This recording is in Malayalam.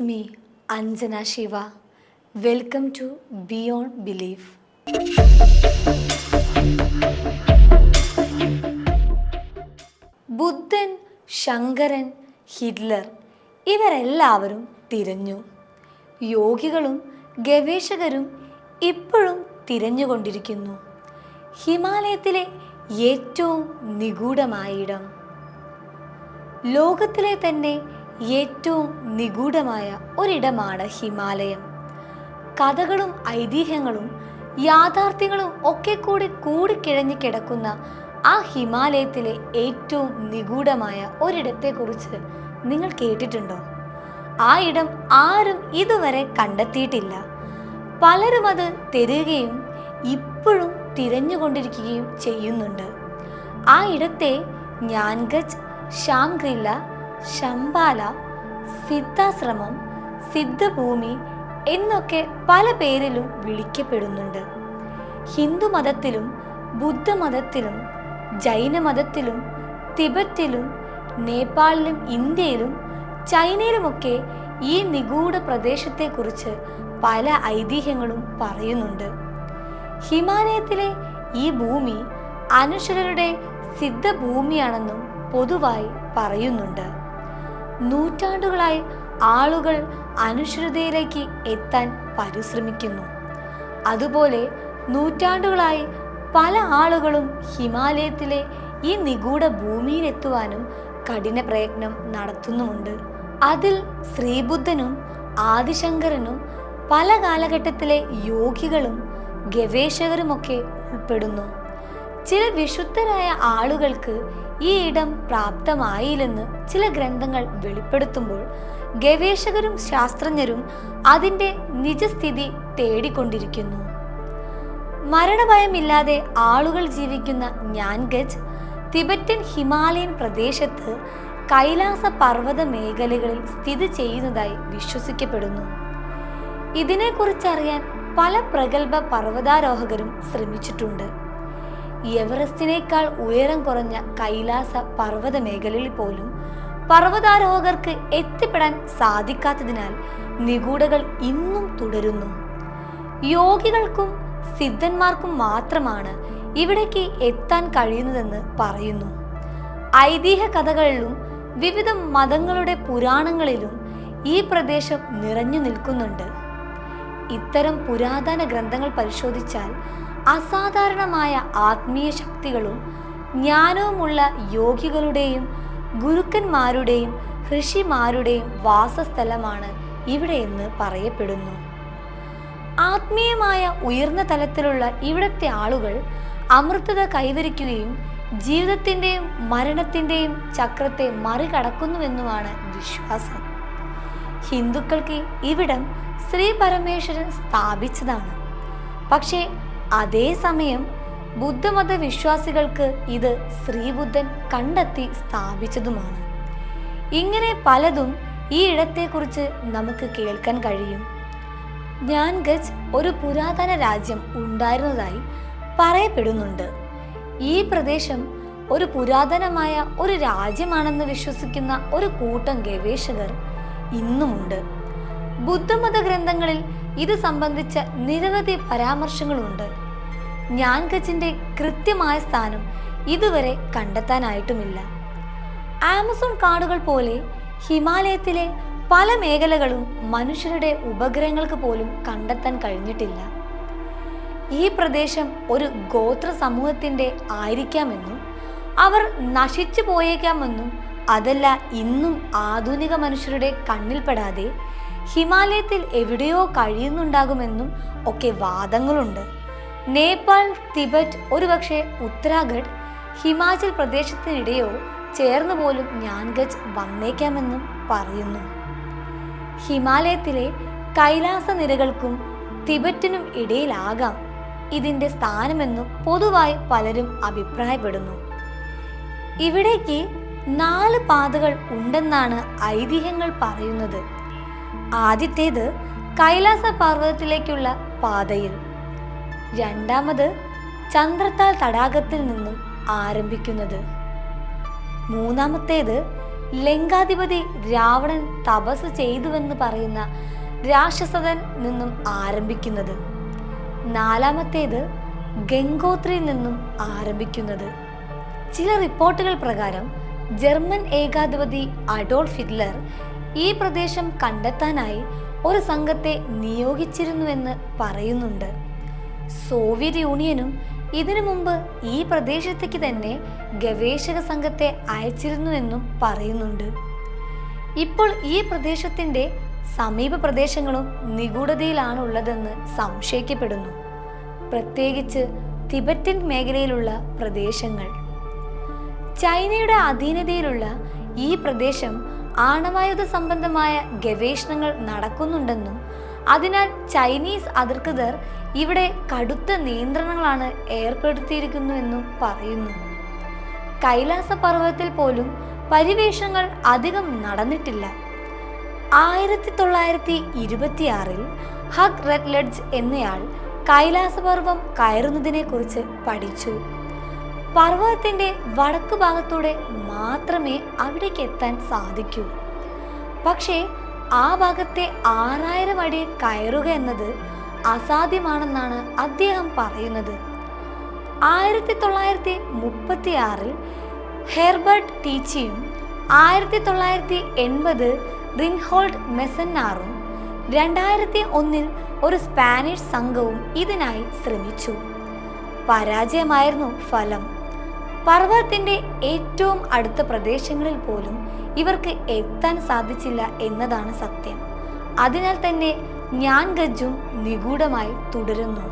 It's me, Anjana Shiva. Welcome to Beyond Belief. ബുദ്ധൻ, ശങ്കരൻ, ഹിറ്റ്ലർ ഇവരെല്ലാവരും തിരഞ്ഞു. യോഗികളും ഗവേഷകരും ഇപ്പോഴും തിരഞ്ഞുകൊണ്ടിരിക്കുന്നു ഹിമാലയത്തിലെ ഏറ്റവും നിഗൂഢമായ ഇടം. ലോകത്തിലെ തന്നെ ഏറ്റവും നിഗൂഢമായ ഒരിടമാണ് ഹിമാലയം. കഥകളും ഐതിഹ്യങ്ങളും യാഥാർത്ഥ്യങ്ങളും ഒക്കെ കൂടിക്കിഴഞ്ഞു കിടക്കുന്ന ആ ഹിമാലയത്തിലെ ഏറ്റവും നിഗൂഢമായ ഒരിടത്തെക്കുറിച്ച് നിങ്ങൾ കേട്ടിട്ടുണ്ടോ? ആ ഇടം ആരും ഇതുവരെ കണ്ടെത്തിയിട്ടില്ല. പലരും അത് തിരയുകയും ഇപ്പോഴും തിരഞ്ഞുകൊണ്ടിരിക്കുകയും ചെയ്യുന്നുണ്ട്. ആ ഇടത്തെ ജ്ഞാൻഗജ്, ശാംഗ്രില, ശംബാല, സിദ്ധാശ്രമം, സിദ്ധഭൂമി എന്നൊക്കെ പല പേരിലും വിളിക്കപ്പെടുന്നുണ്ട്. ഹിന്ദുമതത്തിലും ബുദ്ധമതത്തിലും ജൈനമതത്തിലും തിബറ്റിലും നേപ്പാളിലും ഇന്ത്യയിലും ചൈനയിലുമൊക്കെ ഈ നിഗൂഢ പ്രദേശത്തെക്കുറിച്ച് പല ഐതിഹ്യങ്ങളും പറയുന്നുണ്ട്. ഹിമാലയത്തിലെ ഈ ഭൂമി അനശ്വരരുടെ സിദ്ധഭൂമിയാണെന്നും പൊതുവായി പറയുന്നുണ്ട്. നൂറ്റാണ്ടുകളായി ആളുകൾ അനശ്വരതയിലേക്ക് എത്താൻ പരിശ്രമിക്കുന്നു. അതുപോലെ നൂറ്റാണ്ടുകളായി പല ആളുകളും ഹിമാലയത്തിലെ ഈ നിഗൂഢ ഭൂമിയിലെത്തുവാനും കഠിന പ്രയത്നം നടത്തുന്നുമുണ്ട്. അതിൽ ശ്രീബുദ്ധനും ആദിശങ്കരനും പല കാലഘട്ടത്തിലെ യോഗികളും ഗവേഷകരുമൊക്കെ ഉൾപ്പെടുന്നു. ചില വിശുദ്ധരായ ആളുകൾക്ക് ഈ ഇടം പ്രാപ്തമായില്ലെന്ന് ചില ഗ്രന്ഥങ്ങൾ വെളിപ്പെടുത്തുമ്പോൾ ഗവേഷകരും ശാസ്ത്രജ്ഞരും അതിൻ്റെ നിജസ്ഥിതി തേടിക്കൊണ്ടിരിക്കുന്നു. മരണഭയമില്ലാതെ ആളുകൾ ജീവിക്കുന്ന ജ്ഞാൻഗജ് തിബറ്റൻ ഹിമാലയൻ പ്രദേശത്ത് കൈലാസ പർവ്വത മേഖലകളിൽ സ്ഥിതി ചെയ്യുന്നതായി വിശ്വസിക്കപ്പെടുന്നു. ഇതിനെക്കുറിച്ചറിയാൻ പല പ്രഗത്ഭ പർവ്വതാരോഹകരും ശ്രമിച്ചിട്ടുണ്ട്. എവറസ്റ്റിനേക്കാൾ ഉയരം കുറഞ്ഞ കൈലാസ പർവ്വത മേഖലയിൽ പോലും പർവ്വതാരോഹകർക്ക് എത്തിപ്പെടാൻ സാധിക്കാത്തതിനാൽ നിഗൂഢകൾ ഇന്നും തുടരുന്നു. യോഗികൾക്കും സിദ്ധന്മാർക്കും മാത്രമാണ് ഇവിടേക്ക് എത്താൻ കഴിയുന്നതെന്ന് പറയുന്നു. ഐതിഹ്യ കഥകളിലും വിവിധ മതങ്ങളുടെ പുരാണങ്ങളിലും ഈ പ്രദേശം നിറഞ്ഞു നിൽക്കുന്നുണ്ട്. ഇത്തരം പുരാതന ഗ്രന്ഥങ്ങൾ പരിശോധിച്ചാൽ അസാധാരണമായ ആത്മീയ ശക്തികളും ജ്ഞാനവുമുള്ള യോഗികളുടെയും ഗുരുക്കന്മാരുടെയും ഋഷിമാരുടെയും വാസസ്ഥലമാണ് ഇവിടെയെന്ന് പറയപ്പെടുന്നു. ആത്മീയമായ ഉയർന്ന തലത്തിലുള്ള ഇവിടുത്തെ ആളുകൾ അമൃതത കൈവരിക്കുകയും ജീവിതത്തിൻ്റെയും മരണത്തിൻ്റെയും ചക്രത്തെ മറികടക്കുന്നുവെന്നുമാണ് വിശ്വാസം. ഹിന്ദുക്കൾക്ക് ഇവിടം ശ്രീ പരമേശ്വരൻ സ്ഥാപിച്ചതാണ്. പക്ഷേ അതേസമയം ബുദ്ധമത വിശ്വാസികൾക്ക് ഇത് ശ്രീബുദ്ധൻ കണ്ടെത്തി സ്ഥാപിച്ചതുമാണ്. ഇങ്ങനെ പലതും ഈ ഇടത്തെക്കുറിച്ച് നമുക്ക് കേൾക്കാൻ കഴിയും. ജ്ഞാൻഗജ് ഒരു പുരാതന രാജ്യം ഉണ്ടായിരുന്നതായി പറയപ്പെടുന്നുണ്ട്. ഈ പ്രദേശം ഒരു പുരാതനമായ ഒരു രാജ്യമാണെന്ന് വിശ്വസിക്കുന്ന ഒരു കൂട്ടം ഗവേഷകർ ഇന്നുമുണ്ട്. ബുദ്ധമത ഗ്രന്ഥങ്ങളിൽ ഇത് സംബന്ധിച്ച നിരവധി പരാമർശങ്ങളുണ്ട്. ജ്ഞാൻഗജിന്റെ കൃത്യമായ സ്ഥാനം ഇതുവരെ കണ്ടെത്താനായിട്ടുമില്ല. ആമസോൺ കാടുകൾ പോലെ ഹിമാലയത്തിലെ പല മേഖലകളും മനുഷ്യരുടെ ഉപഗ്രഹങ്ങൾക്ക് പോലും കണ്ടെത്താൻ കഴിഞ്ഞിട്ടില്ല. ഈ പ്രദേശം ഒരു ഗോത്ര സമൂഹത്തിൻ്റെ ആയിരിക്കാമെന്നും അവർ നശിച്ചു പോയേക്കാമെന്നും അതല്ല ഇന്നും ആധുനിക മനുഷ്യരുടെ കണ്ണിൽപ്പെടാതെ ഹിമാലയത്തിൽ എവിടെയോ കഴിയുന്നുണ്ടാകുമെന്നും ഒക്കെ വാദങ്ങളുണ്ട്. നേപ്പാൾ, തിബറ്റ്, ഒരുപക്ഷെ ഉത്തരാഖണ്ഡ്, ഹിമാചൽ പ്രദേശത്തിനിടെയോ ചേർന്ന് പോലും ജ്ഞാൻഗജ് വന്നേക്കാമെന്നും പറയുന്നു. ഹിമാലയത്തിലെ കൈലാസ നിരകൾക്കും തിബറ്റിനും ഇടയിലാകാം ഇതിൻ്റെ സ്ഥാനമെന്നും പൊതുവായി പലരും അഭിപ്രായപ്പെടുന്നു. ഇവിടേക്ക് 4 പാതകൾ ഉണ്ടെന്നാണ് ഐതിഹ്യങ്ങൾ പറയുന്നത്. ആദ്യത്തേത് കൈലാസ പർവ്വതത്തിലേക്കുള്ള പാതയിൽ, രണ്ടാമത് ചന്ദ്രത്താൽ തടാകത്തിൽ നിന്നും ആരംഭിക്കുന്നത്, മൂന്നാമത്തേത് ലങ്കാധിപതി രാവണൻ തപസ് ചെയ്തുവെന്ന് പറയുന്ന രാക്ഷസതൻ നിന്നും ആരംഭിക്കുന്നത്. നാലാമത്തേത് ഗംഗോത്രിയിൽ നിന്നും ആരംഭിക്കുന്നത്. ചില റിപ്പോർട്ടുകൾ പ്രകാരം ജർമ്മൻ ഏകാധിപതി അഡോൾഫ് ഹിറ്റ്ലർ ഈ പ്രദേശം കണ്ടെത്താനായി ഒരു സംഘത്തെ നിയോഗിച്ചിരുന്നുവെന്ന് പറയുന്നുണ്ട്. സോവിയറ്റ് യൂണിയനും ഇതിനു മുമ്പ് ഈ പ്രദേശത്തേക്ക് തന്നെ ഗവേഷക സംഘത്തെ അയച്ചിരുന്നുവെന്നും പറയുന്നുണ്ട്. ഇപ്പോൾ ഈ പ്രദേശത്തിൻ്റെ സമീപ പ്രദേശങ്ങളും നിഗൂഢതയിലാണുള്ളതെന്ന് സംശയിക്കപ്പെടുന്നു, പ്രത്യേകിച്ച് തിബറ്റൻ മേഖലയിലുള്ള പ്രദേശങ്ങൾ. ചൈനയുടെ അധീനതയിലുള്ള ഈ പ്രദേശം ആണവായുധ സംബന്ധമായ ഗവേഷണങ്ങൾ നടക്കുന്നുണ്ടെന്നും അതിനാൽ ചൈനീസ് അധികൃതർ ഇവിടെ കടുത്ത നിയന്ത്രണങ്ങളാണ് ഏർപ്പെടുത്തിയിരിക്കുന്നുവെന്നും പറയുന്നു. കൈലാസ പർവ്വതത്തിൽ പോലും പര്യവേഷണങ്ങൾ അധികം നടന്നിട്ടില്ല. 1926 ഹഗ് റട്ട്ലഡ്ജ് എന്നയാൾ കൈലാസപർവ്വം കയറുന്നതിനെക്കുറിച്ച് പഠിച്ചു. പർവ്വതത്തിൻ്റെ വടക്കു ഭാഗത്തൂടെ മാത്രമേ അവിടേക്ക് എത്താൻ സാധിക്കൂ. പക്ഷേ ആ ഭാഗത്തെ 6000 അടി കയറുക എന്നത് അസാധ്യമാണെന്നാണ് അദ്ദേഹം പറയുന്നത്. 1936 ഹെർബർട്ട് ടീച്ചിയും 1980 റിൻഹോൾഡ് മെസന്നാറും 2001 ഒരു സ്പാനിഷ് സംഘവും ഇതിനായി ശ്രമിച്ചു. പരാജയമായിരുന്നു ഫലം. പർവ്വതത്തിൻ്റെ ഏറ്റവും അടുത്ത പ്രദേശങ്ങളിൽ പോലും ഇവർക്ക് എത്താൻ സാധിച്ചില്ല എന്നതാണ് സത്യം. അതിനാൽ തന്നെ ജ്ഞാൻഗജ്ജും നിഗൂഢമായി തുടരുന്നു.